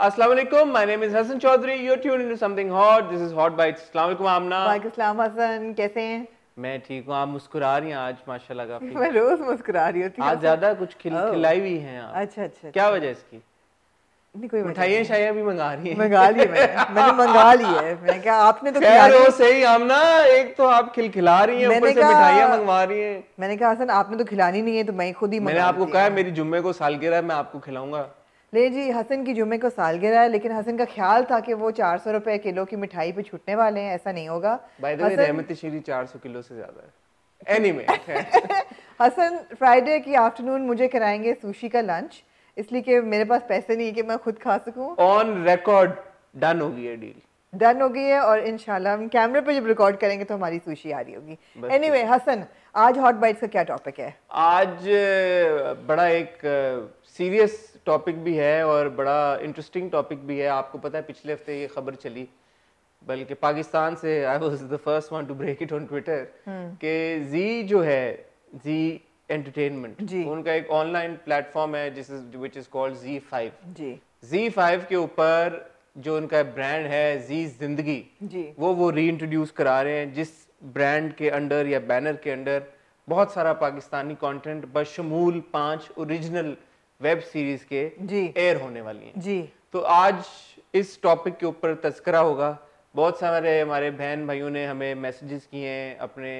अस्सलाम वालेकुम, my name is Hassan Chaudhary. You're tuned into something hot. This is Hot Bites. अस्सलाम वालेकुम आमना। वालेकुम सलाम हसन, कैसे हैं? मैं ठीक हूँ। आप मुस्कुरा रही हैं आज माशाल्लाह काफी। मैं रोज मुस्कुरा रही होती हूँ। आज ज्यादा कुछ खिलाई हुई हैं आप। अच्छा। क्या वजह इसकी? नहीं कोई मिठाइयाँ शाइयाँ भी मंगा रही हैं। मंगा ली मैंने मंगा ली है। मैंने कहा आपने तो खैर हो सही आमना, एक तो आप खिलखिला रही हैं, ऊपर से मिठाइयाँ मंगवा रही हैं। मैंने कहा हसन आपने तो खिलानी नहीं है तो मैं खुद ही मैंने आपको कहा मेरी जुम्मे को सालगिरह है, मैं आपको खिलाऊंगा। ले जी, हसन की जुम्मे को सालगिरह है, लेकिन हसन का ख्याल था कि वो 400 रुपए किलो की मिठाई पे छूटने वाले हैं। ऐसा नहीं होगा। बाय द वे रहमत शीरी 400 किलो से ज्यादा है। एनीवे हसन फ्राइडे की आफ्टरनून मुझे कराएंगे सुशी का लंच, इसलिए कि मेरे पास पैसे नहीं है कि मैं खुद खा सकूं। ऑन रिकॉर्ड डन हो गई है डील। डन हो गई है और इंशाल्लाह हम कैमरे पे जब रिकॉर्ड करेंगे तो हमारी सुशी आ रही होगी। एनीवे हसन, आज हॉट बाइट्स का क्या टॉपिक है? आज बड़ा एक सीरियस टॉपिक भी है और बड़ा इंटरेस्टिंग टॉपिक भी है। आपको पता है पिछले हफ्ते ये खबर चली, बल्कि पाकिस्तान से, I was the first one to break it on Twitter, कि जी जो है, जी एंटरटेनमेंट, उनका एक ऑनलाइन प्लेटफॉर्म है which is called Z5 ji. Z5 के ऊपर जो उनका ब्रांड है जी जिंदगी जी, वो री इंट्रोड्यूस करा रहे हैं, जिस ब्रांड के अंडर या बैनर के अंडर बहुत सारा पाकिस्तानी कंटेंट बशमूल 5 ओरिजिनल वेब सीरीज के एयर होने वाली हैं जी। तो आज इस टॉपिक के ऊपर तस्करा होगा। बहुत सारे हमारे बहन भाइयों ने हमें मैसेजेस किए हैं, अपने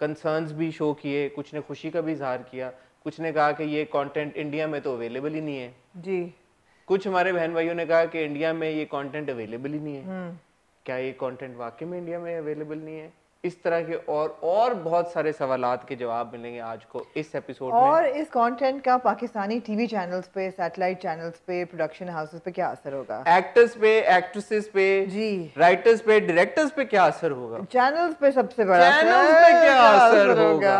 कंसर्न्स भी शो किए, कुछ ने खुशी का भी इजहार किया, कुछ ने कहा कि ये कंटेंट इंडिया में तो अवेलेबल ही नहीं है जी। कुछ हमारे बहन भाइयों ने कहा कि इंडिया में ये कंटेंट अवेलेबल ही नहीं है। क्या ये कंटेंट वाकई में इंडिया में अवेलेबल नहीं है? इस तरह के और बहुत सारे सवालात के जवाब मिलेंगे आज को इस एपिसोड में। और इस कंटेंट का पाकिस्तानी टीवी चैनल्स पे, सैटेलाइट चैनल्स पे, प्रोडक्शन हाउसेस पे क्या असर होगा? एक्टर्स पे, एक्ट्रेसेस पे जी, राइटर्स पे, डायरेक्टर्स पे क्या असर होगा? चैनल्स पे सबसे बड़ा चैनल्स पे क्या असर होगा?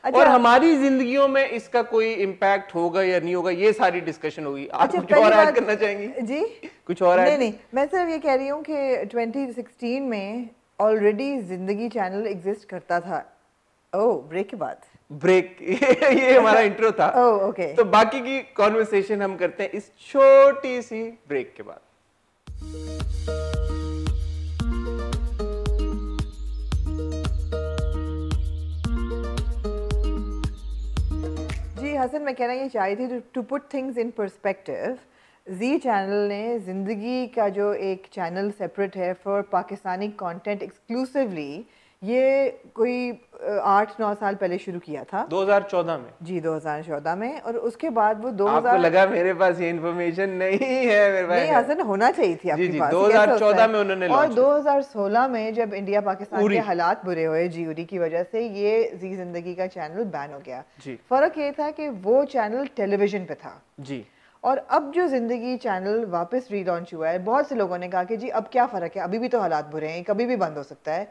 अच्छा, और हमारी जिंदगियों में इसका कोई इम्पैक्ट होगा या नहीं होगा, ये सारी डिस्कशन होगी। आप कुछ और ऐड करना चाहेंगी जी? कुछ और नहीं, मैं सिर्फ ये कह रही हूँ कि 2016 में ऑलरेडी जिंदगी चैनल एग्जिस्ट करता था। ओह, ब्रेक के बाद ब्रेक ये हमारा इंट्रो था। Oh okay. तो बाकी की कॉन्वर्सेशन हम करते हैं इस छोटी सी ब्रेक के बाद। जी हसन, मैं कहना ये चाह रही थी to put things in perspective. Zee channel ने जिंदगी का जो एक चैनल सेपरेट है फॉर पाकिस्तानी कंटेंट एक्सक्लूसिवली, ये कोई 8-9 साल पहले शुरू किया था, 2014 में जी। 2014 में। और उसके बाद वो 2000, आपको लगा मेरे पास ये इन्फॉर्मेशन नहीं है? मेरे पास नहीं हसन, होना चाहिए थी आपके पास। 2014 में उन्होंने और 2016 में जब इंडिया पाकिस्तान के हालात बुरे हुए जी उरी की वजह से, ये जी जिंदगी का चैनल बैन हो गया जी। फर्क ये था कि वो चैनल टेलीविजन पे था जी, और अब जो जिंदगी चैनल वापस रीलॉन्च हुआ है, बहुत से लोगों ने कहा कि जी अब क्या फ़र्क है, अभी भी तो हालात बुरे हैं, कभी भी बंद हो सकता है।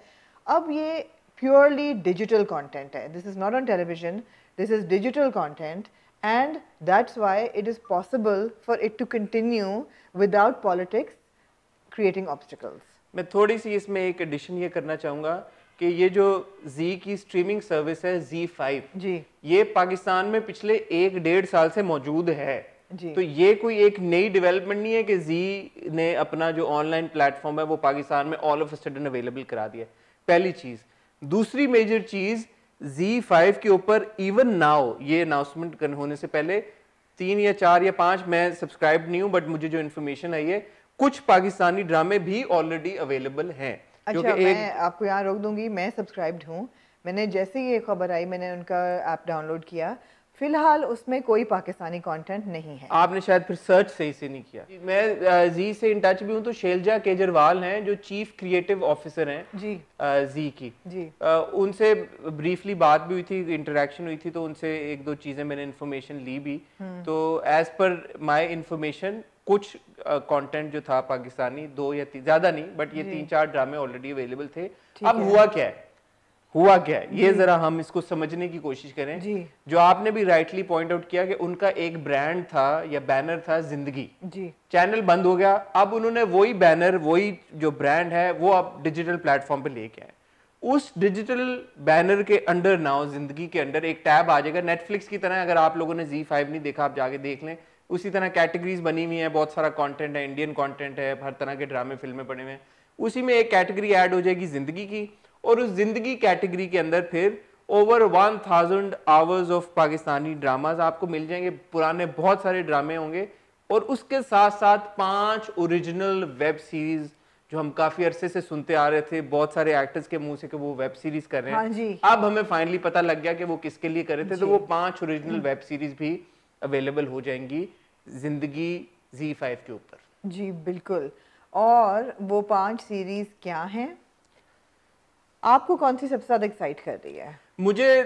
अब ये प्योरली डिजिटल कंटेंट है, this is not on television, this is digital content, and that's why it is possible for it to continue without politics creating obstacles. मैं थोड़ी सी इसमें एक एडिशन ये करना चाहूँगा कि ये जो जी की स्ट्रीमिंग सर्विस है Z5 जी, ये पाकिस्तान में पिछले 1-1.5 साल से मौजूद है जी। तो ये कोई एक नई डेवलपमेंट नहीं है कि जी ने अपना जो ऑनलाइन प्लेटफॉर्म है वो पाकिस्तान में all of a sudden available करा दिया। पहली चीज। दूसरी मेजर चीज, Z5 के ऊपर इवन नाउ, ये अनाउंसमेंट होने से पहले 3 या 4 या 5, मैं सब्सक्राइब नहीं हूँ, बट मुझे जो इन्फॉर्मेशन आई है, कुछ पाकिस्तानी ड्रामे भी ऑलरेडी अवेलेबल हैं। अच्छा, मैं आपको यहाँ रोक दूंगी, मैं सब्सक्राइब्ड हूँ। मैंने जैसे ही ये खबर आई मैंने उनका ऐप डाउनलोड किया। फिलहाल उसमें कोई पाकिस्तानी कंटेंट नहीं है। आपने शायद फिर सर्च सही से नहीं किया। मैं जी से इन टच भी हूँ, तो शैलजा केजरीवाल हैं जो चीफ क्रिएटिव ऑफिसर हैं जी जी की जी। उनसे ब्रीफली बात भी हुई थी, इंटरेक्शन हुई थी, तो उनसे 1-2 चीजें मैंने इन्फॉर्मेशन ली भी। तो एज पर माय इन्फॉर्मेशन कुछ कंटेंट जो था पाकिस्तानी, 2 या 3, ज्यादा नहीं, बट ये 3-4 ड्रामे ऑलरेडी अवेलेबल थे। अब हुआ क्या है, ये जरा हम इसको समझने की कोशिश करें जी। जो आपने भी राइटली पॉइंट आउट किया कि उनका एक ब्रांड था या बैनर था जिंदगी जी, चैनल बंद हो गया। अब उन्होंने वही बैनर, वही जो ब्रांड है, वो अब डिजिटल प्लेटफॉर्म पे लेके आए। उस डिजिटल बैनर के अंडर नाउ जिंदगी के अंडर एक टैब आ जाएगा, नेटफ्लिक्स की तरह। अगर आप लोगों ने Z5 नहीं देखा, आप जाके देख लें, उसी तरह कैटेगरीज बनी हुई हैं, बहुत सारा कंटेंट है, इंडियन कंटेंट है, हर तरह के ड्रामे फिल्में पड़े हुए हैं। उसी में एक कैटेगरी ऐड हो जाएगी जिंदगी की, और उस जिंदगी कैटेगरी के अंदर फिर over 1000 hours of Pakistani dramas आपको मिल जाएंगे, पुराने बहुत सारे ड्रामे होंगे, और उसके साथ साथ 5 ओरिजिनल वेब सीरीज जो हम काफी अरसे से सुनते आ रहे थे, बहुत सारे एक्टर्स के मुंह से कि वो वेब सीरीज कर रहे हैं। हाँ जी। अब हमें फाइनली पता लग गया कि वो किसके लिए कर रहे थे, तो वो 5 ओरिजिनल वेब सीरीज भी अवेलेबल हो जाएंगी जिंदगी Z5 के ऊपर। जी बिल्कुल। और वो 5 सीरीज क्या हैं? आपको कौन सी सबसे ज्यादा एक्साइट कर रही है? मुझे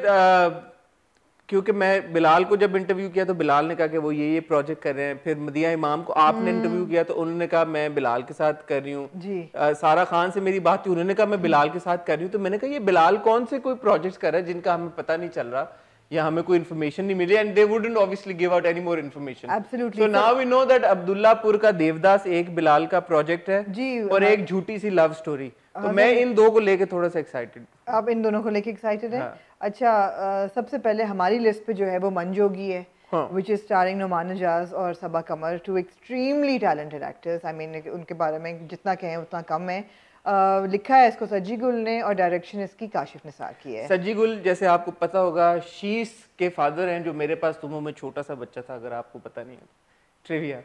क्योंकि मैं बिलाल को जब इंटरव्यू किया तो बिलाल ने कहा कि वो ये प्रोजेक्ट कर रहे हैं, फिर मदिया इमाम को आपने इंटरव्यू किया तो उन्होंने कहा मैं बिलाल के साथ कर रही हूँ जी। सारा खान से मेरी बात थी, उन्होंने कहा मैं बिलाल के साथ कर रही हूँ, तो मैंने कहा ये बिलाल कौन से कोई प्रोजेक्ट्स कर रहा है जिनका हमें पता नहीं चल रहा या हमें कोई इन्फॉर्मेशन नहीं मिली, and they wouldn't obviously give out any more information. Absolutely. So now we know that Abdullahpur का देवदास एक बिलाल का प्रोजेक्ट है जी, और एक झूठी सी लव स्टोरी, तो मैं इन दो को लेके थोड़ा सा एक्साइटेड। आप इन दोनों को लेके एक्साइटेड है? अच्छा, सबसे पहले हमारी लिस्ट पे जो है वो मंजोगी है, which is starring नुमान नजाज और सबा कमर, two extremely talented actors. I mean उनके बारे में जितना कहें उतना कम है। लिखा है इसको सज्जी गुल ने और डायरेक्शन इसकी काशिफ निसार की है। सज्जी गुल जैसे आपको पता होगा शीश के फादर हैं, जो मेरे पास तुमों में छोटा सा बच्चा था, अगर आपको पता नहीं है। ट्रिविया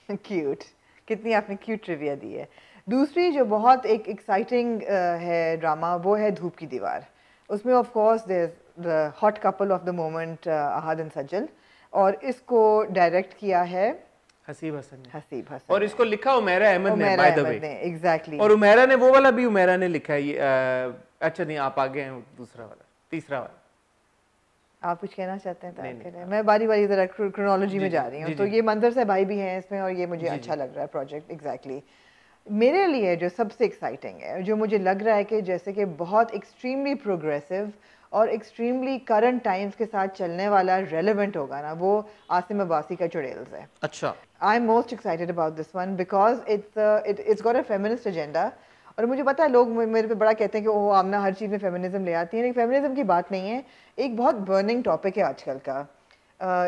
क्यूट, कितनी आपने क्यूट ट्रिविया दी है। दूसरी जो बहुत एक एक्साइटिंग है ड्रामा, वो है धूप की दीवार। उसमें of course there is the hot couple of the moment Ahad and Sajal, और इसको डायरेक्ट किया है हसीब हसन ने। हसीब हसन और इसको लिखा उमैरा अहमद ने, बाय द वे। एग्जैक्टली। और उमैरा ने वो वाला भी उमैरा ने लिखा है ये अच्छा नहीं, आप आगे हैं, दूसरा वाला, तीसरा वाला। आप कुछ कहना चाहते हैं? मैं बारी बारी जरा क्रोनोलॉजी में जा रही हूँ। तो ये मंजर से भाई भी हैं इसमें, और ये मुझे अच्छा लग रहा है प्रोजेक्ट। एग्जैक्टली मेरे लिए जो सबसे एक्साइटिंग है, जो मुझे लग रहा है कि जैसे कि बहुत एक्सट्रीमली प्रोग्रेसिव और एक्सट्रीमली करंट टाइम्स के साथ चलने वाला रेलेवेंट होगा ना, वो आसिम अब्बासी का चुड़ैल्स है। अच्छा। I am most excited about this one because it's got a feminist agenda. और मुझे पता है लोग मेरे पे बड़ा कहते हैं कि ओह आमना हर चीज़ में फेमिनिज्म ले आती है, लेकिन फेमिनिज्म की बात नहीं है। एक बहुत बर्निंग टॉपिक है आजकल का,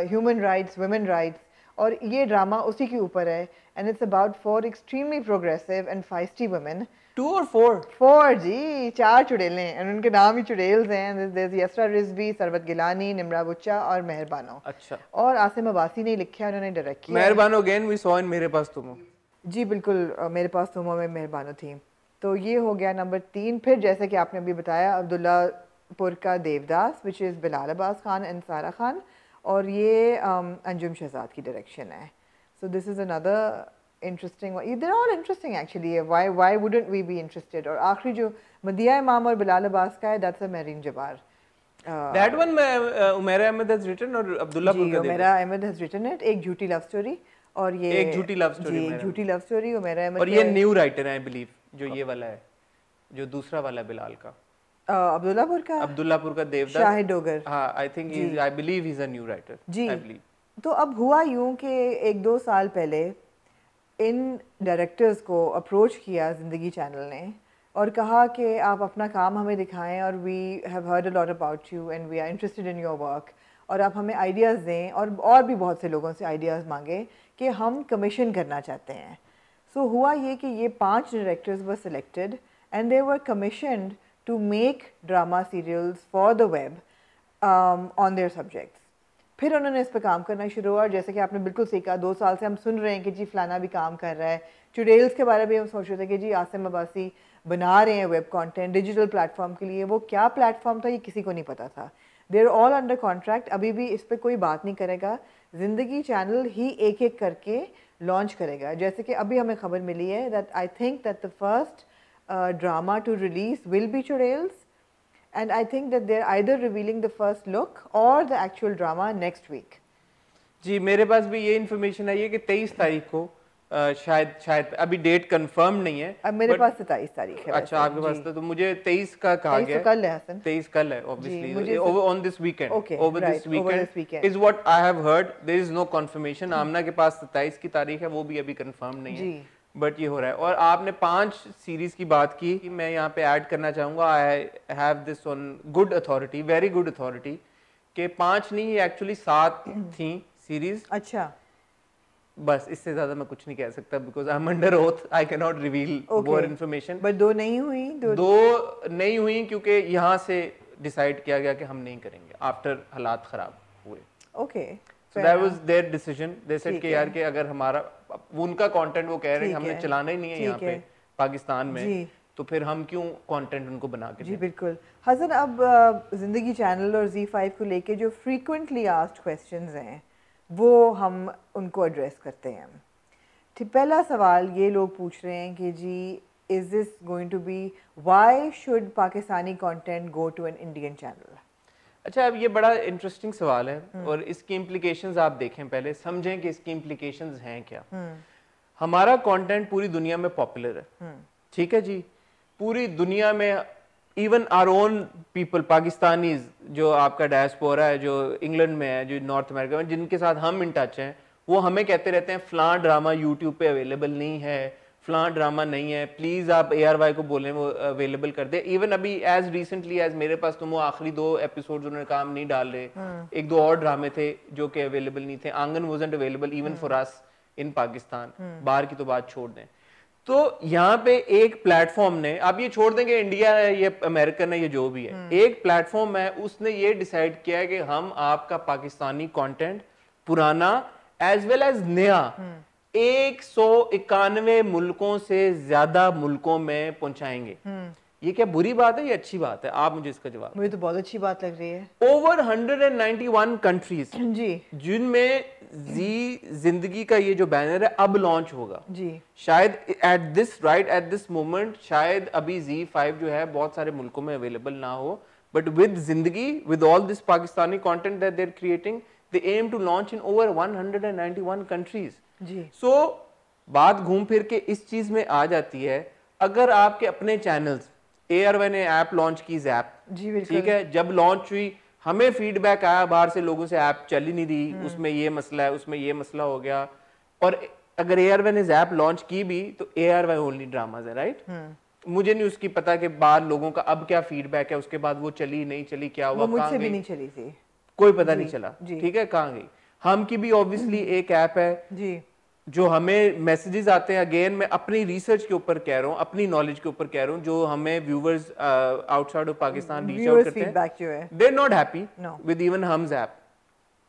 ह्यूमन राइट्स, वुमेन राइट्स, और ये ड्रामा उसी के ऊपर है। And it's about 4 extremely progressive and feisty women। 2 और 4? 4 जी, 4 चुड़ैलें हैं, उनके नाम ही चुड़ैल्स हैं। there's यसरा रिजवी, सरवत गिलानी, निम्रा बुच्चा और मेहरबानो। अच्छा। और आसिम अब्बासी ने लिखा है, उन्होंने डायरेक्ट किया। मेहरबानो अगेन वी सॉ इन मेरे पास तुम हो। जी बिल्कुल, मेरे पास तुम हो में मेहरबानो थी। तो ये हो गया नंबर 3। फिर जैसे कि आपने अभी बताया अब्दुल्लापुर का Devdas, which is Bilal Abbas Khan and सारा खान, और ये अंजुम शहजाद की डायरेक्शन है। So this is another interesting, they're all interesting actually. Why wouldn't we be interested? और आखिरी जो मदिया इमाम और बिलाल अब्बास का है, that's a Mehreen Jabbar. That one Umera Ahmed has written और Abdullahpur ka Umera Ahmed has written it, एक झूठी लव स्टोरी, और ये एक झूठी लव स्टोरी, एक झूठी लव स्टोरी उमैरा अहमद। और ये न्यू राइटर है आई बिलीव, जो ये वाला है, जो दूसरा वाला बिलाल का, अब्दुल्लापुर का देवदास, शाहिद डोगर। हाँ, I think I believe he is a new writer जी। I believe. तो अब हुआ यूं कि 1-2 साल पहले इन डायरेक्टर्स को अप्रोच किया ज़िंदगी चैनल ने और कहा कि आप अपना काम हमें दिखाएं, और we have heard a lot about you and we are interested in your work, और आप हमें आइडियाज़ दें, और भी बहुत से लोगों से आइडियाज़ मांगे कि हम कमीशन करना चाहते हैं। सो हुआ ये कि ये 5 directors were selected and they were commissioned to make drama serials for the web on their subjects. फिर उन्होंने इस पर काम करना शुरू हुआ, और जैसे कि आपने बिल्कुल सही कहा, 2 साल से हम सुन रहे हैं कि जी फलाना भी काम कर रहा है। चुड़ैल्स के बारे में हम सोच रहे थे कि जी आसिम अब्बासी बना रहे हैं वेब कंटेंट डिजिटल प्लेटफॉर्म के लिए। वो क्या प्लेटफॉर्म था ये किसी को नहीं पता था। They are all under contract, अभी भी इस पर कोई बात नहीं करेगा। ज़िंदगी चैनल ही एक एक करके लॉन्च करेगा। जैसे कि अभी हमें खबर मिली है that I think that the first drama to release will be Churails, and I think that they're either revealing the first look or the actual drama next week. जी मेरे पास भी ये इन्फॉर्मेशन आई है कि 23 तारीख को शायद अभी डेट कंफर्म नहीं है। अब मेरे पास 27 तारीख है। अच्छा, आपके पास तो मुझे 23 का कहा गया है। 23 कल है हसन। 23 कल है obviously on this weekend. Okay, over this weekend is what I have heard. There is no confirmation. आमना के पास 27 की तारीख है, वो भी अभी कंफर्म नहीं है, बट ये हो रहा है। और आपने 5 सीरीज की बात की, मैं यहाँ पे ऐड करना चाहूँगा, I have this on good authority, very good authority, कि 5 नहीं एक्चुअली 7 थी सीरीज। अच्छा। बस इससे ज्यादा मैं कुछ नहीं कह सकता because I am under oath, I can not reveal more information. But दो नहीं हुई, दो नहीं हुई क्योंकि यहाँ से डिसाइड किया गया कि हम नहीं करेंगे आफ्टर हालात खराब हुए। Okay, so that was there decision. They said कि यार कि अगर हमारा उनका कंटेंट वो कह रहे हैं कि हमने चलाना ही नहीं है यहाँ पे पाकिस्तान में, तो फिर हम क्यों कंटेंट उनको बना के जी बिल्कुल। हसन, अब जिंदगी चैनल और Z5 को लेके जो फ्रीक्वेंटली आस्क्ड क्वेश्चंस हैं वो हम उनको एड्रेस करते हैं। पहला सवाल ये लोग पूछ रहे हैं कि जी is this going to be, why should Pakistani content go to an Indian channel? अच्छा, अब ये बड़ा इंटरेस्टिंग सवाल है और इसकी इम्प्लीकेशंस आप देखें, पहले समझें कि इसकी इम्प्लीकेशंस हैं क्या। हमारा कंटेंट पूरी दुनिया में पॉपुलर है, ठीक है जी, पूरी दुनिया में even our own people Pakistanis जो आपका डायस्पोरा है, जो इंग्लैंड में है, जो नॉर्थ अमेरिका में, जिनके साथ हम इन टच हैं, वो हमें कहते रहते हैं फलां ड्रामा यूट्यूब पे अवेलेबल नहीं है, फलां ड्रामा नहीं है, प्लीज आप ARY को बोलें वो अवेलेबल कर दे। इवन अभी एज रिसेंटली एज मेरे पास तो वो आखिरी 2 एपिसोड उन्होंने काम नहीं डाल रहे, 1-2 और ड्रामे थे जो कि अवेलेबल नहीं थे। Aangan wasn't available even for us in Pakistan, बाहर की तो बात छोड़ दें। तो यहाँ पे एक प्लेटफॉर्म ने, आप ये छोड़ देंगे इंडिया है ये अमेरिकन है ये जो भी है, एक प्लेटफॉर्म है उसने ये डिसाइड किया है कि हम आपका पाकिस्तानी कंटेंट पुराना एज वेल एज नया 191 मुल्कों से ज्यादा मुल्कों में पहुंचाएंगे। ये क्या बुरी बात है या अच्छी बात है? आप मुझे इसका जवाब। मुझे तो बहुत अच्छी बात लग रही है। ओवर 191 कंट्रीज जी, जिनमें जी जिंदगी का ये जो बैनर है अब लॉन्च होगा जी। शायद एट दिस मोमेंट शायद अभी Z5 जो है बहुत सारे मुल्कों में अवेलेबल ना हो, but with Zindagi, with all this Pakistani content that they are creating, they aim to launch in over 191 countries. जी। सो बात घूम फिर के इस चीज में आ जाती है, अगर आपके अपने चैनल्स, ARY ने ऐप लॉन्च की ज़ैप, ठीक है, जब लॉन्च हुई हमें फीडबैक आया बाहर से लोगों से ऐप चल ही नहीं रही, उसमें ये मसला है, उसमें ये मसला हो गया। और अगर ARY ने ज़ैप लॉन्च की भी तो ARY ओनली ड्रामाज है, राइट? मुझे नहीं उसकी पता कि बाहर लोगों का अब क्या फीडबैक है, उसके बाद वो चली नहीं चली, क्या हुआ, मुझसे भी नहीं चली थी, कोई पता नहीं चला, ठीक है, कहाँ गई। हम की भी ऑब्वियसली एक ऐप है जी, जो हमें मैसेजेस आते हैं, अगेन मैं अपनी रिसर्च के ऊपर कह रहा हूँ, अपनी नॉलेज के ऊपर कह रहा हूँ, जो हमें viewers outside of Pakistan reach out करते हैं, they are not happy with even Hum's app,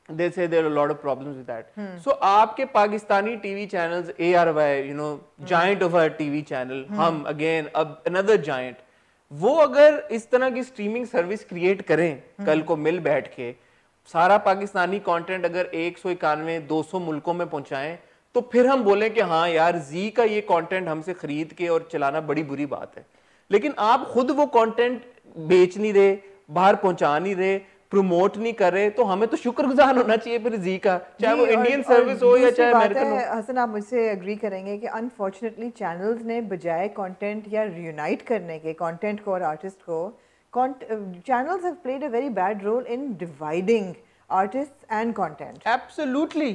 they say there are a lot of problems with that. So आपके Pakistani TV channels, ARY you know giant of a TV channel, Hum again अब another giant, वो अगर इस तरह की streaming service create करें कल को मिल बैठ के, सारा पाकिस्तानी कंटेंट अगर 191-200 मुल्कों में पहुंचाएं, तो फिर हम बोलें कि हाँ यार जी का ये कंटेंट हमसे खरीद के और चलाना बड़ी बुरी बात है। लेकिन आप खुद वो कंटेंट बेच नहीं रहे, बाहर पहुंचा नहीं रहे, प्रमोट नहीं कर रहे, तो हमें तो शुक्रगुजार होना चाहिए फिर जी का, चाहे वो इंडियन सर्विस हो या चाहे अमेरिकन हो। हसन, आप मुझसे एग्री करेंगे कि अनफॉर्चुनेटली चैनल्स ने बजाय कंटेंट या रियूनाइट करने के कंटेंट को और आर्टिस्ट को, channels have played a very bad role in dividing artists and content. Absolutely.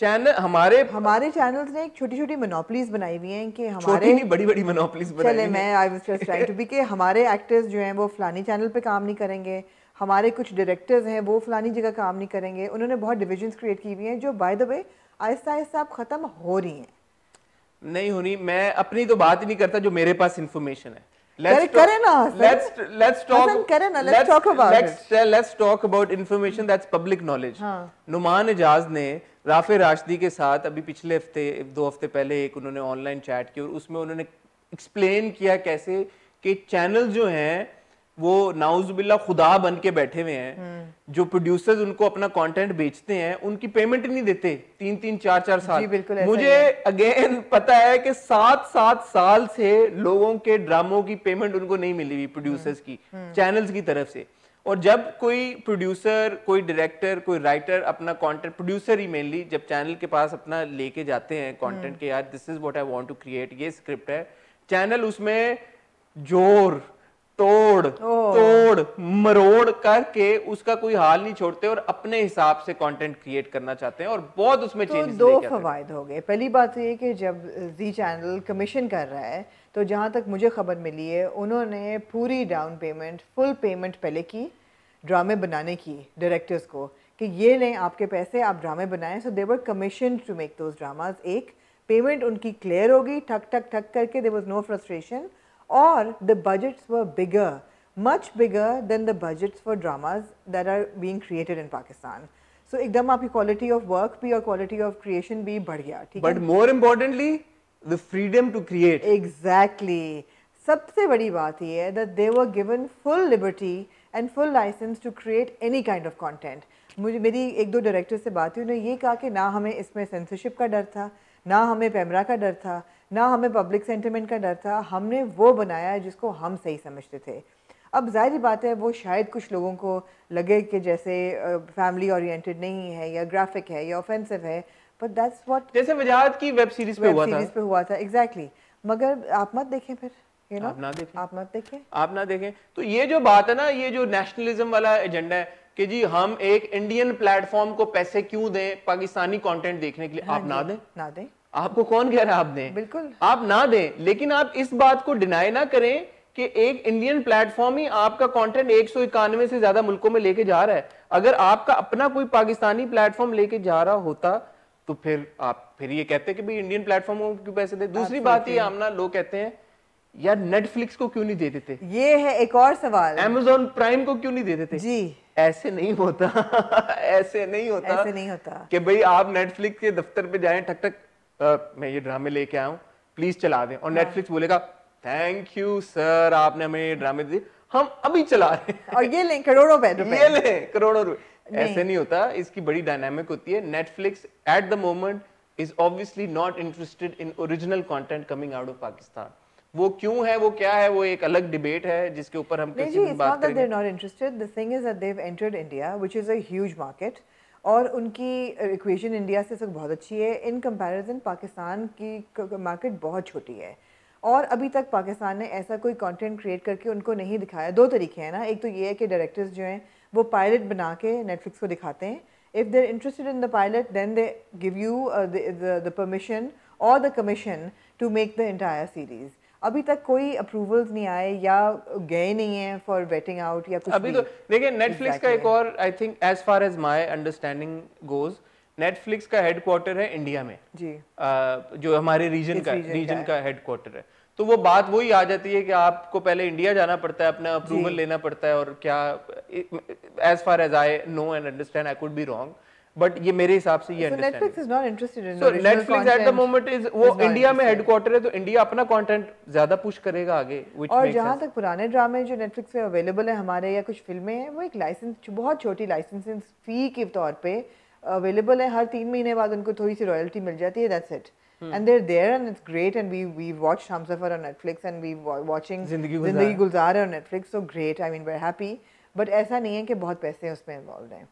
हमारे चैनल्स ने एक छोटी छोटी मोनोपलीज बनाई हुई हैं कि हमारे, छोटी नहीं बड़ी बड़ी मोनोपलीज बनाई चले मैं I was just trying to be कि हमारे एक्टर्स जो हैं वो फलानी चैनल पे काम नहीं करेंगे, हमारे कुछ डायरेक्टर्स हैं वो फलानी जगह काम नहीं करेंगे। उन्होंने बहुत डिविजन्स क्रिएट की हुई हैं जो by the way Aahista Aahista अब खत्म हो रही हैं। नहीं हो रही, मैं अपनी तो बात ही नहीं करता, जो मेरे पास इंफॉर्मेशन है। Let's talk about information that's public knowledge. Numan Ejaz ने राफे राशिदी के साथ अभी पिछले हफ्ते 2 हफ्ते पहले एक उन्होंने ऑनलाइन चैट की और उसमें उन्होंने एक्सप्लेन किया कैसे कि चैनल जो हैं वो नाउजुबिल्ला खुदा बन के बैठे हुए हैं, जो प्रोड्यूसर्स उनको अपना कंटेंट बेचते हैं उनकी पेमेंट नहीं देते 3-3, 4-4 साल। मुझे अगेन पता है कि 7-7 साल से लोगों के ड्रामों की पेमेंट उनको नहीं मिली हुई प्रोड्यूसर्स की, चैनल्स की तरफ से। और जब कोई प्रोड्यूसर, कोई डायरेक्टर, कोई राइटर अपना कंटेंट, प्रोड्यूसर ही मेनली, जब चैनल के पास अपना लेके जाते हैं कंटेंट के, यार this is what I want to create, ये स्क्रिप्ट है, चैनल उसमें जोर तोड़ मरोड़ करके उसका कोई हाल नहीं छोड़ते और अपने हिसाब से कंटेंट क्रिएट करना चाहते हैं और बहुत उसमें चेंजेस तो 2 फवायद हो गए। पहली बात ये कि जब जी चैनल कमीशन कर रहा है तो जहाँ तक मुझे खबर मिली है उन्होंने पूरी डाउन पेमेंट, फुल पेमेंट पहले की ड्रामे बनाने की डायरेक्टर्स को, कि कि ये लें आपके पैसे, आप ड्रामे बनाएं. So they were commission to make those dramas. एक पेमेंट उनकी क्लियर होगी, ठक ठक ठक करके, देयर वाज नो फ्रस्ट्रेशन. और the budgets were bigger, much bigger than the budgets for dramas that are being created in Pakistan. So एकदम आपकी quality of work भी और quality of creation भी बढ़ गया. But more importantly, the freedom to create. Exactly. सबसे बड़ी बात ये है that they were given full liberty and full license to create any kind of content. मेरी एक दो डायरेक्टर से बात हुई, उन्होंने ये कहा कि ना हमें इसमें सेंसरशिप का डर था, ना हमें पैमरा का डर था, ना हमें पब्लिक सेंटिमेंट का डर था. हमने वो बनाया जिसको हम सही समझते थे. अब जाहिर बात है वो शायद कुछ लोगों को लगे कि जैसे फैमिली ओरिएंटेड नहीं है या ग्राफिक है या ऑफेंसिव है, बट दैट्स व्हाट, जैसे वजाहत की वेब सीरीज पे हुआ था. एग्जैक्टली. मगर आप मत देखें फिर, you know? आप ना देखें. तो ये जो बात है ना, ये जो नेशनलिज्म वाला एजेंडा है कि जी हम एक इंडियन प्लेटफॉर्म को पैसे क्यों दें पाकिस्तानी कंटेंट देखने के लिए. हाँ, आप ना दें. आपको कौन कह रहा है आप दें? बिल्कुल आप ना दें, लेकिन आप इस बात को डिनाई ना करें कि एक इंडियन प्लेटफॉर्म ही आपका कंटेंट 191 से ज्यादा मुल्कों में लेके जा रहा है. अगर आपका अपना कोई पाकिस्तानी प्लेटफॉर्म लेके जा रहा होता तो फिर ये कहते कि भाई इंडियन प्लेटफॉर्म को क्यों पैसे दे. दूसरी बात ये आमना, लोग कहते हैं यार नेटफ्लिक्स को क्यों नहीं दे देते. ये है एक और सवाल, Amazon प्राइम को क्यों नहीं दे देते. जी ऐसे नहीं होता. ऐसे नहीं होता कि भाई आप नेटफ्लिक्स के दफ्तर पे जाएं, ठक ठक मैं ये ड्रामे लेके आया हूं, प्लीज चला दें, और नेटफ्लिक्स बोलेगा थैंक यू सर, आपने हमें ये ड्रामे दिए, हम अभी चला रहे हैं और ये लें करोड़ों रुपए, ये लें करोड़ों रुपए. ऐसे नहीं होता. इसकी बड़ी डायनामिक होती है. Netflix at the moment is obviously not interested in original content coming out of Pakistan. वो क्यों है, वो क्या है, वो एक अलग डिबेट है जिसके ऊपर हम किसी दिन बात करेंगे. They're not interested. The thing is that they've entered India, which is a huge market. और उनकी इक्वेशन इंडिया से सब बहुत अच्छी है. इन कंपैरिजन पाकिस्तान की मार्केट बहुत छोटी है और अभी तक पाकिस्तान ने ऐसा कोई कंटेंट क्रिएट करके उनको नहीं दिखाया. दो तरीके हैं ना, एक तो ये है कि डायरेक्टर्स जो हैं वो पायलट बना के नेटफ्लिक्स को दिखाते हैं. If they are interested in the pilot then they give you the permission और the commission to make the entire series. अभी तक कोई अप्रूवल्स नहीं आए या गए नहीं है फॉर वेटिंग आउट या कुछ. अभी तो देखिए नेटफ्लिक्स का एक और, I think as far as my understanding goes, Netflix का हेडक्वार्टर है इंडिया में जी. जो हमारे रीजन का हेडक्वार्टर है. तो वो बात वही आ जाती है कि आपको पहले इंडिया जाना पड़ता है, अपना अप्रूवल लेना पड़ता है. और क्या, as far as I know and understand, I could be wrong, but ये मेरे हिसाब से ये understand. Netflix is not interested in original content. Netflix at the moment is, वो इंडिया में हेडक्वार्टर है तो इंडिया अपना कंटेंट ज्यादा पुश करेगा आगे. और जहां तक पुराने ड्रामे जो नेटफ्लिक्स पे अवेलेबल है हमारे, या कुछ फिल्में हैं, वो एक लाइसेंस, बहुत छोटी लाइसेंसिंग फी के तौर पे अवेलेबल है. हर 3 महीने बाद उनको थोड़ी सी रॉयल्टी मिल जाती है. That's it. And they're there and it's great, and we watched Hamsafar on Netflix and we watching Zindagi Gulzar on Netflix, so great. I mean we're happy, but ऐसा नहीं है कि बहुत पैसे उसमें इन्वॉल्व हैं.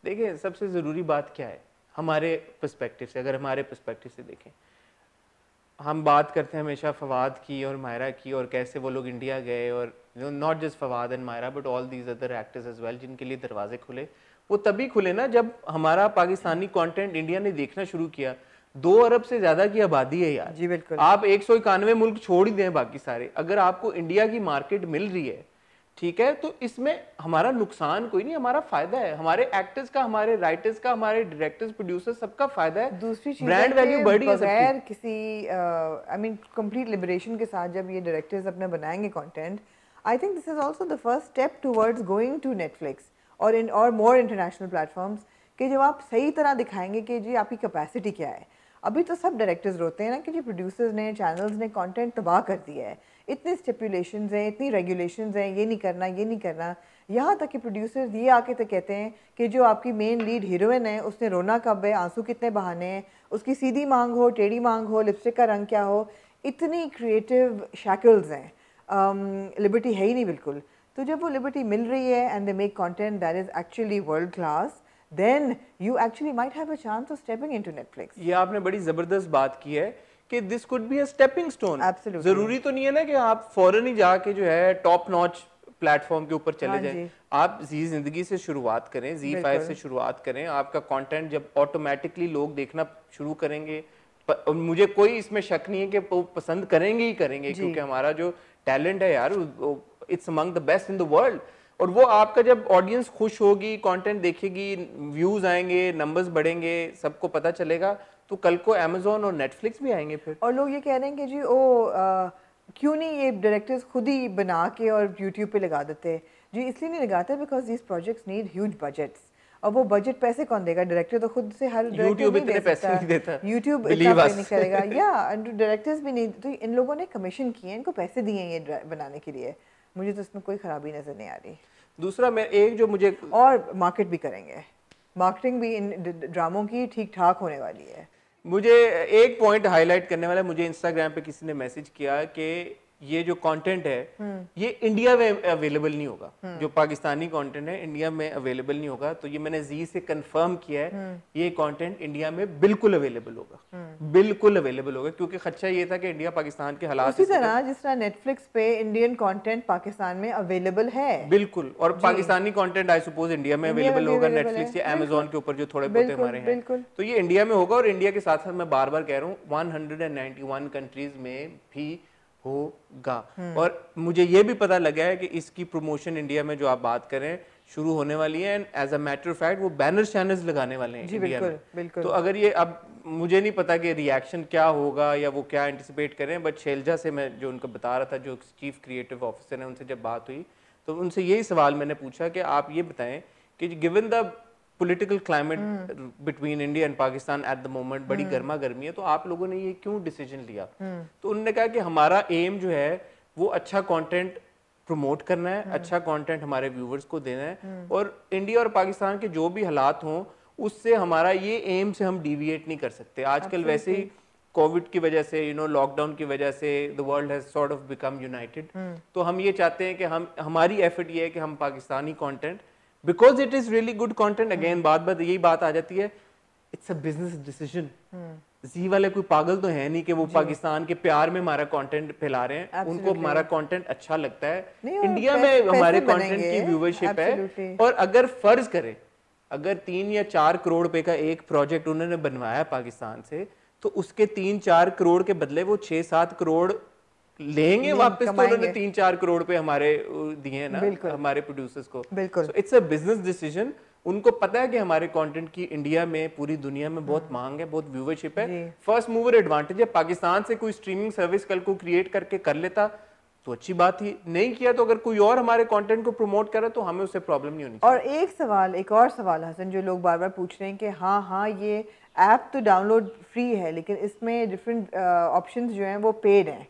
देखिए सबसे ज़रूरी बात क्या है हमारे पर्सपेक्टिव से, अगर हमारे पर्सपेक्टिव से देखें, हम बात करते हैं हमेशा फवाद की और मायरा की और कैसे वो लोग इंडिया गए, और not just Fawad and Mahira but all these other actors as well, जिनके लिए दरवाजे खुले. वो तभी खुले ना जब हमारा पाकिस्तानी कंटेंट इंडिया ने देखना शुरू किया. 2 अरब से ज्यादा की आबादी है यार. जी बिल्कुल. आप 191 मुल्क छोड़ ही दें बाकी सारे, अगर आपको इंडिया की मार्केट मिल रही है, ठीक है, तो इसमें हमारा नुकसान कोई नहीं, हमारा फायदा है. हमारे एक्टर्स का, हमारे राइटर्स का, हमारे डायरेक्टर्स, प्रोड्यूसर्स, सबका फायदा है. दूसरी चीज ब्रांड वैल्यू बढ़ी है बगैर किसी आई मीन कंप्लीट लिबरेशन के साथ जब ये डायरेक्टर्स अपने बनाएंगे content, I think this is also the first step towards going to Netflix और मोर इंटरनेशनल प्लेटफॉर्म्स, कि जब आप सही तरह दिखाएंगे कि जी आपकी कैपेसिटी क्या है. अभी तो सब डायरेक्टर्स रोते हैं ना कि जी प्रोड्यूसर्स ने, चैनल्स ने कंटेंट तबाह कर दिया है, इतने स्टिपुलेशंस हैं, इतनी रेगुलेशंस हैं, ये नहीं करना, ये नहीं करना. यहाँ तक कि प्रोड्यूसर्स ये आके तो कहते हैं कि जो आपकी मेन लीड हीरोइन है उसने रोना कब है, आंसू कितने बहाने हैं, उसकी सीधी मांग हो, टेढ़ी मांग हो, लिपस्टिक का रंग क्या हो, इतनी क्रिएटिव शैकल्स हैं. लिबर्टी है ही नहीं बिल्कुल. तो जब वो लिबर्टी मिल रही है and they make content that is actually world class, then you actually might have a chance of stepping into Netflix. ये आपने बड़ी ज़बरदस्त बात की है कि this could be a stepping stone. Absolutely. ज़रूरी तो नहीं है ना कि आप फौरन ही जाके जो है टॉप नॉच प्लेटफॉर्म के ऊपर चले जाएं. आप जी जिंदगी से शुरुआत करें, Z5 से शुरुआत करें. आपका कंटेंट जब ऑटोमेटिकली लोग देखना शुरू करेंगे, मुझे कोई इसमें शक नहीं है कि वो पसंद करेंगे ही करेंगे, क्योंकि हमारा जो टैलेंट है यार, it's among the best in the world. और वो आपका जब ऑडियंस खुश होगी, कंटेंट देखेगी, व्यूज आएंगे, नंबर्स बढ़ेंगे, सबको पता चलेगा, तो कल को अमेजोन और नेटफ्लिक्स भी आएंगे फिर। और लोग ये कह रहे हैं कि जी क्यों नहीं ये डायरेक्टर्स खुद ही बना के और यूट्यूब पे लगा देते। जी इसलिए नहीं लगाते because these projects need huge budgets, और वो बजट पैसे कौन देगा? डायरेक्टर तो खुद से हर यूट्यूब इतने पैसे नहीं देता, यूट्यूब इतना पे नहीं करेगा या डायरेक्टर्स भी नहीं। तो इन लोगों ने कमीशन किए, इनको पैसे दिए हैं ये बनाने के लिए, मुझे तो इसमें कोई खराबी नजर नहीं आ रही। दूसरा मैं एक जो मुझे, और मार्केट भी करेंगे, मार्केटिंग भी इन ड्रामों की ठीक ठाक होने वाली है। मुझे एक पॉइंट हाईलाइट करने वाला, मुझे इंस्टाग्राम पे किसी ने मैसेज किया कि ये जो कंटेंट है ये इंडिया में अवेलेबल नहीं होगा, जो पाकिस्तानी कंटेंट है इंडिया में अवेलेबल नहीं होगा। तो ये मैंने जी से कंफर्म किया है, ये कंटेंट इंडिया में बिल्कुल अवेलेबल होगा, बिल्कुल अवेलेबल होगा, क्योंकि खदशा ये था कि इंडिया पाकिस्तान के हालात उसी तरह जिस तरह नेटफ्लिक्स पे इंडियन कंटेंट पाकिस्तान में अवेलेबल है, बिल्कुल, और Pakistani content I suppose India में अवेलेबल होगा नेटफ्लिक्स या अमेजोन के ऊपर जो थोड़े बहुत हमारे हैं, तो ये इंडिया में होगा। और इंडिया के साथ साथ मैं बार बार कह रहा हूँ 191 कंट्रीज में भी होगा। और मुझे ये भी पता लगा है कि इसकी प्रमोशन इंडिया में जो आप बात करें शुरू होने वाली है, and as a matter of fact वो बैनर चैनल्स लगाने वाले हैं इंडिया में। बिल्कुल। तो अगर ये, अब मुझे नहीं पता कि रिएक्शन क्या होगा या वो क्या एंटिसिपेट करें, बट शैलजा से मैं जो उनको बता रहा था, जो चीफ क्रिएटिव ऑफिसर है, उनसे जब बात हुई तो उनसे यही सवाल मैंने पूछा कि आप ये बताएं कि given the political climate between India and Pakistan eight the moment, बड़ी गर्मा गर्मी है, तो आप लोगों ने ये क्यों डिसीजन लिया? तो उन्होंने कहा कि हमारा एम जो है वो अच्छा कंटेंट प्रमोट करना है, अच्छा कंटेंट हमारे व्यूवर्स को देना है, और इंडिया और पाकिस्तान के जो भी हालात हों उससे हमारा ये एम से हम डिविएट नहीं कर सकते। आजकल वैसे ही कोविड की वजह से, लॉकडाउन की वजह से the world has sort of become United, तो हम ये चाहते हैं कि हमारी एफर्ट ये है कि हम Pakistani content, because it is really good content, again बात यही बात आ जाती है, इट्स अ बिजनेस डिसीजन। जी वाले कोई पागल तो है नहीं कि वो पाकिस्तान के प्यार में हमारा कंटेंट फैला रहे हैं, उनको हमारा कंटेंट अच्छा लगता है, इंडिया में हमारे कंटेंट की व्यूवरशिप है। और अगर फर्ज करें अगर 3 या 4 करोड़ रुपए का एक प्रोजेक्ट उन्होंने बनवाया पाकिस्तान से, तो उसके 3-4 करोड़ के बदले वो 6-7 करोड़ लेंगे वापस, तो उन्होंने 3-4 करोड़ रुपए हमारे दिए हैं ना हमारे प्रोड्यूसर्स को। बिल्कुल, इट्स अ बिजनेस डिसीजन। उनको पता है कि हमारे कंटेंट की इंडिया में, पूरी दुनिया में बहुत मांग है, बहुत व्यूवरशिप है, फर्स्ट मूवर एडवांटेज है। पाकिस्तान से कोई स्ट्रीमिंग सर्विस कल को क्रिएट करके कर लेता तो अच्छी बात ही, नहीं किया तो अगर कोई और हमारे कंटेंट को प्रमोट करे तो हमें उससे प्रॉब्लम नहीं होनी चाहिए। और एक और सवाल हसन, जो लोग बार बार पूछ रहे हैं कि हाँ ये ऐप तो डाउनलोड फ्री है लेकिन इसमें डिफरेंट ऑप्शंस जो हैं वो पेड हैं,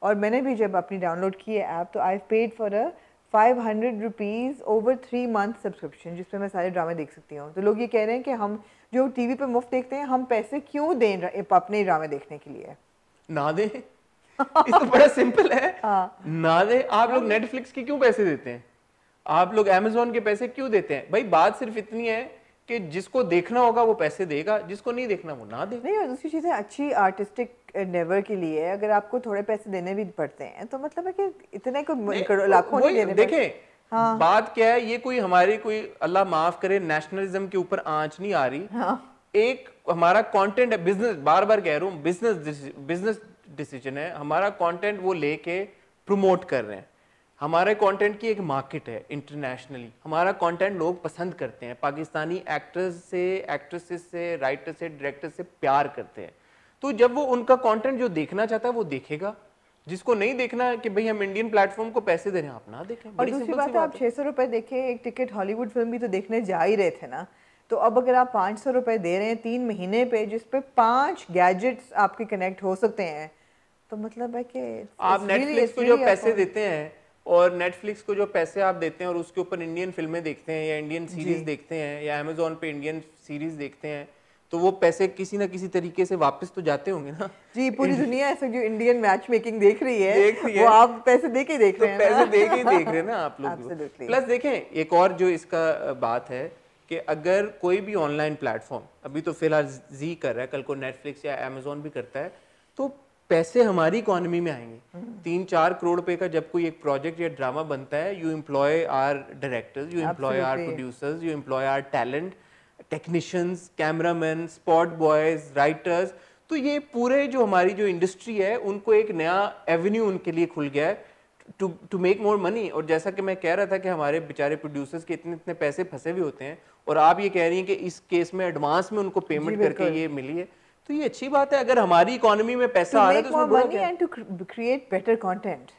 और मैंने भी जब अपनी डाउनलोड की है ऐप तो I paid for a 500 rupees over 3 month subscription, जिसमें मैं सारे ड्रामे देख सकती हूँ। तो लोग ये कह रहे हैं कि हम जो टीवी पे मुफ्त देखते हैं, हम पैसे क्यों दें अपने ड्रामे देखने के लिए? ना दें, ये तो बड़ा सिंपल है। ना दें। आप लोग नेटफ्लिक्स के क्यों पैसे देते हैं? आप लोग अमेजोन के पैसे क्यों देते हैं? भाई बात सिर्फ इतनी है कि जिसको देखना होगा वो पैसे देगा, जिसको नहीं देखना वो ना दे। नहीं, और दूसरी चीज़ है अच्छी आर्टिस्टिक नेवर के लिए अगर आपको थोड़े पैसे देने भी पड़ते हैं तो मतलब है कि इतने को लाखों नहीं देने। देखें हाँ। बात क्या है, ये कोई हमारी कोई अल्लाह माफ करे नेशनलिज्म के ऊपर आंच नहीं आ रही। हाँ। एक हमारा कंटेंट है, बिजनेस, बार बार कह रहा हूँ, बिजनेस डिसीजन है। हमारा कंटेंट वो लेके प्रमोट कर रहे हैं, हमारे कंटेंट की एक मार्केट है इंटरनेशनली, हमारा कंटेंट लोग पसंद करते हैं, पाकिस्तानी एक्टर्स से, एक्ट्रेसेस से, राइटर से, डायरेक्टर से प्यार करते हैं। तो जब वो उनका कंटेंट जो देखना चाहता है वो देखेगा, जिसको नहीं देखना कि भाई हम इंडियन प्लेटफॉर्म को पैसे दे रहे हैं, आप ना देखें। और दूसरी बात है, आप 600 रुपए देखे एक टिकट हॉलीवुड फिल्म भी तो देखने जा ही रहे थे ना, तो अब अगर आप 500 रुपए दे रहे हैं 3 महीने पे, जिसपे 5 गैजेट्स आपके कनेक्ट हो सकते हैं, तो मतलब है कि आप नेटफ्लिक्स को जो पैसे देते हैं और नेटफ्लिक्स को जो पैसे आप देते हैं और उसके ऊपर इंडियन फिल्में देखते हैं या इंडियन सीरीज देखते हैं या अमेजोन पे इंडियन सीरीज देखते हैं, तो वो पैसे किसी ना किसी तरीके से वापस तो जाते होंगे ना। जी, पूरी दुनिया ऐसे जो इंडियन मैच मेकिंग देख रही है वो आप पैसे दे के देख रहे हैं, पैसे दे के देख रहे हैं ना आप लोग। प्लस देखें एक और जो इसका बात है कि अगर कोई भी ऑनलाइन प्लेटफॉर्म, अभी तो फिलहाल जी कर रहा है, कल को नेटफ्लिक्स या अमेजोन भी करता है, तो पैसे हमारी इकोनॉमी में आएंगे। 3-4 करोड़ रुपए का जब कोई एक प्रोजेक्ट या ड्रामा बनता है, you employ our directors, you employ our producers, you employ our talent, technicians, cameraman, spot boys, writers, तो ये पूरे जो हमारी जो इंडस्ट्री है उनको एक नया एवेन्यू उनके लिए खुल गया है टू मेक मोर मनी। और जैसा कि मैं कह रहा था कि हमारे बेचारे प्रोड्यूसर्स के इतने इतने पैसे फंसे हुए होते हैं, और आप ये कह रही हैं कि इस केस में एडवांस में उनको पेमेंट करके ये मिली है, तो ये अच्छी बात है। अगर हमारी इकोनॉमी में पैसा आ रहा है तो उसमें बड़ा क्या है? To create better content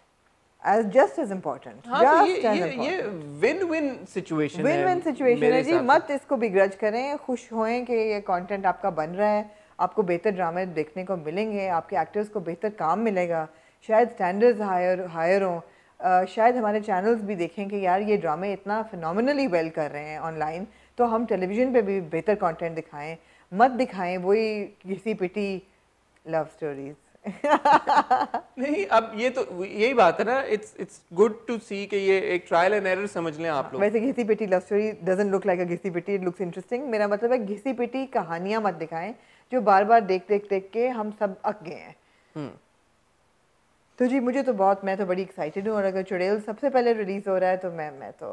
as just as important। हाँ, तो ये विन-विन सिचुएशन है। विन-विन सिचुएशन है जी। मत इसको बिग्रज करें, खुश होएं कि ये कंटेंट आपका बन रहा है, आपको बेहतर ड्रामे देखने को मिलेंगे, आपके एक्टर्स को बेहतर काम मिलेगा, शायद स्टैंडर्ड्स हायर हों, शायद हमारे चैनल्स भी देखें कि यार ये ड्रामे इतना फिनोमिनली वेल कर रहे हैं ऑनलाइन, तो हम टेलीविज़न पे भी बेहतर कंटेंट दिखाएं, मत दिखाएं वही घिसी पिटी लव स्टोरीज। नहीं, अब ये तो यही बात है ना, इट्स गुड टू सी कि ये एक ट्रायल एंड एरर समझ लें आप लोग। वैसे घिसी पिटी love story doesn't look like a घिसी पिटी, इट लुक्स इंटरेस्टिंग। मेरा मतलब है घिसी पिटी कहानियां मत दिखाएं जो बार बार देख के हम सब अक गए हैं। तो जी मुझे तो बहुत, मैं तो बड़ी एक्साइटेड हूँ, और अगर चुड़ैल सबसे पहले रिलीज हो रहा है तो मैं तो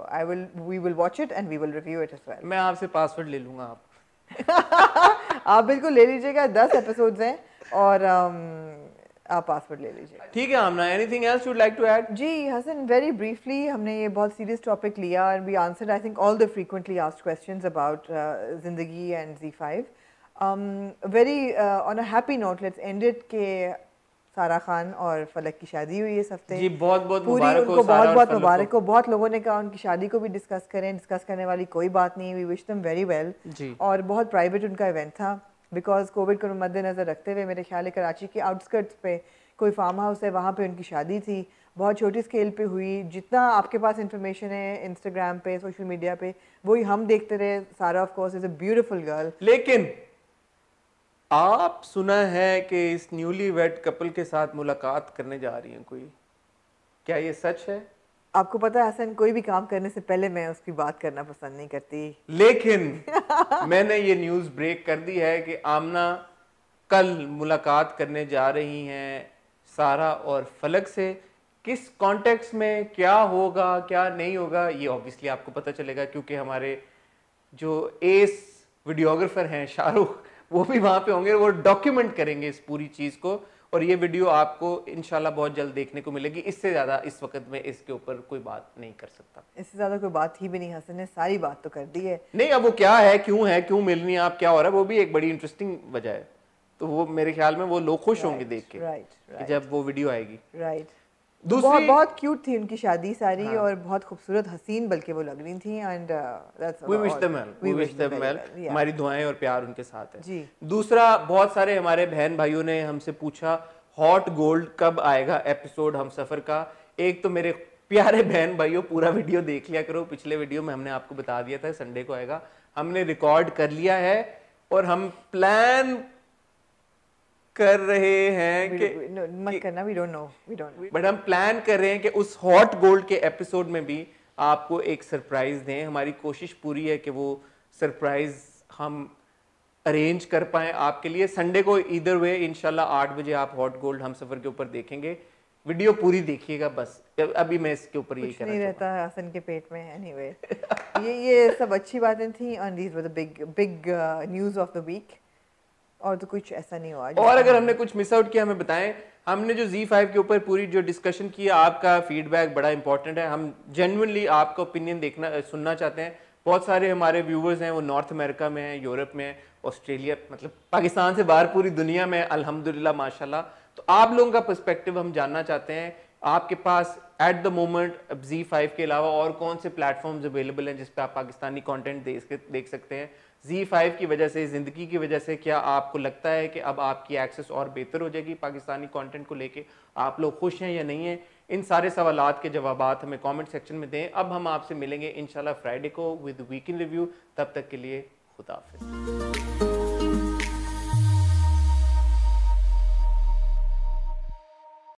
we will watch it and we will review it as well. मैं आपसे पासवर्ड ले लूँगा आप। आप बिल्कुल ले लीजिएगा, 10 एपिसोड्स हैं और आप पासवर्ड ले लीजिएगा। ठीक है Aamna, anything else you would like to add? जी हसन, वेरी ब्रीफली हमने ये बहुत सीरियस टॉपिक लिया और we answered I think all the frequently asked questions about Zindagi and Z5। Very on a happy note let's end it के सारा खान और फलक की शादी हुई इस हफ्ते। जी बहुत बहुत मुबारक हो, उनको बहुत बहुत मुबारक हो। बहुत लोगों ने कहा उनकी शादी को भी डिस्कस करें, डिस्कस करने वाली कोई बात नहीं, we wish them very well. और बहुत प्राइवेट उनका इवेंट था बिकॉज कोविड को मद्देनजर रखते हुए। मेरे ख्याल है कराची के आउटस्कर्ट्स पे कोई फार्म हाउस है, वहाँ पे उनकी शादी थी, बहुत छोटी स्केल पे हुई। जितना आपके पास इंफॉर्मेशन है इंस्टाग्राम पे, सोशल मीडिया पे, वही हम देखते रहे। सारा of course is a beautiful girl. लेकिन आप सुना है कि इस न्यूली वेड कपल के साथ मुलाकात करने जा रही हैं कोई, क्या ये सच है? आपको पता है हसन, कोई भी काम करने से पहले मैं उसकी बात करना पसंद नहीं करती, लेकिन मैंने ये न्यूज़ ब्रेक कर दी है कि आमना कल मुलाकात करने जा रही हैं सारा और फलक से। किस कॉन्टेक्स्ट में, क्या होगा क्या नहीं होगा, ये ऑब्वियसली आपको पता चलेगा, क्योंकि हमारे जो एस वीडियोग्राफर हैं शाहरुख, वो भी वहाँ पे होंगे, वो डॉक्यूमेंट करेंगे इस पूरी चीज़ को, और ये वीडियो आपको इंशाल्लाह बहुत जल्द देखने को मिलेगी। इससे ज़्यादा इस वक्त में इसके ऊपर कोई बात नहीं कर सकता। इससे ज़्यादा कोई बात ही भी नहीं, हसन ने सारी बात तो कर दी है। नहीं, अब वो क्या है, क्यों मिल रही है, आप क्या हो रहा है, वो भी एक बड़ी इंटरेस्टिंग वजह है। तो वो मेरे ख्याल में वो लोग खुश होंगे देख के कि जब वो वीडियो आएगी। दूसरी बहुत क्यूट थी उनकी शादी सारी, हाँ। और बहुत खूबसूरत हसीन बल्कि वो लग रही थी। And we wish them well, हमारी दुआएं और प्यार उनके साथ है जी। दूसरा, बहुत सारे हमारे बहन भाइयों ने हमसे पूछा हॉट गोल्ड कब आएगा एपिसोड हम सफर का। एक तो मेरे प्यारे बहन भाइयों पूरा वीडियो देख लिया करो, पिछले वीडियो में हमने आपको बता दिया था संडे को आएगा, हमने रिकॉर्ड कर लिया है और हम प्लान कर रहे हैं कि मत करना, वी डोंट नो, बट हम प्लान कर रहे हैं कि उस हॉट गोल्ड के एपिसोड में भी आपको एक सरप्राइज दें। हमारी कोशिश पूरी है कि वो सरप्राइज हम अरेंज कर पाए आपके लिए। संडे को ईदर वे इंशाल्लाह 8 बजे आप हॉट गोल्ड हम सफर के ऊपर देखेंगे। वीडियो पूरी देखिएगा बस, अभी मैं इसके ऊपर यही नहीं रहता है हसन के पेट में। एनीवे ये सब अच्छी बातें थी और these were the big news of the week, और तो कुछ ऐसा नहीं हुआ। और अगर हमने कुछ मिस आउट किया हमें बताएं। हमने जो Z5 के ऊपर पूरी जो डिस्कशन की, आपका फीडबैक बड़ा इंपॉर्टेंट है। हम जेन्युइनली आपका ओपिनियन सुनना चाहते हैं। बहुत सारे हमारे व्यूवर्स हैं वो नॉर्थ अमेरिका में हैं, यूरोप में, ऑस्ट्रेलिया, मतलब पाकिस्तान से बाहर पूरी दुनिया में अल्हम्दुलिल्लाह माशाल्लाह। तो आप लोगों का पर्सपेक्टिव हम जानना चाहते हैं। आपके पास एट द मोमेंट Z5 के अलावा और कौन से प्लेटफॉर्म्स अवेलेबल हैं जिस पे आप पाकिस्तानी कंटेंट देख सकते हैं? Z5 की वजह से, जिंदगी की वजह से क्या आपको लगता है कि अब आपकी एक्सेस और बेहतर हो जाएगी पाकिस्तानी कंटेंट को लेके? आप लोग खुश हैं या नहीं हैं? इन सारे सवालात के जवाबात हमें कमेंट सेक्शन में दें। अब हम आपसे मिलेंगे इंशाल्लाह फ्राइडे को विद वीकेंड रिव्यू। तब तक के लिए खुदा हाफिज़।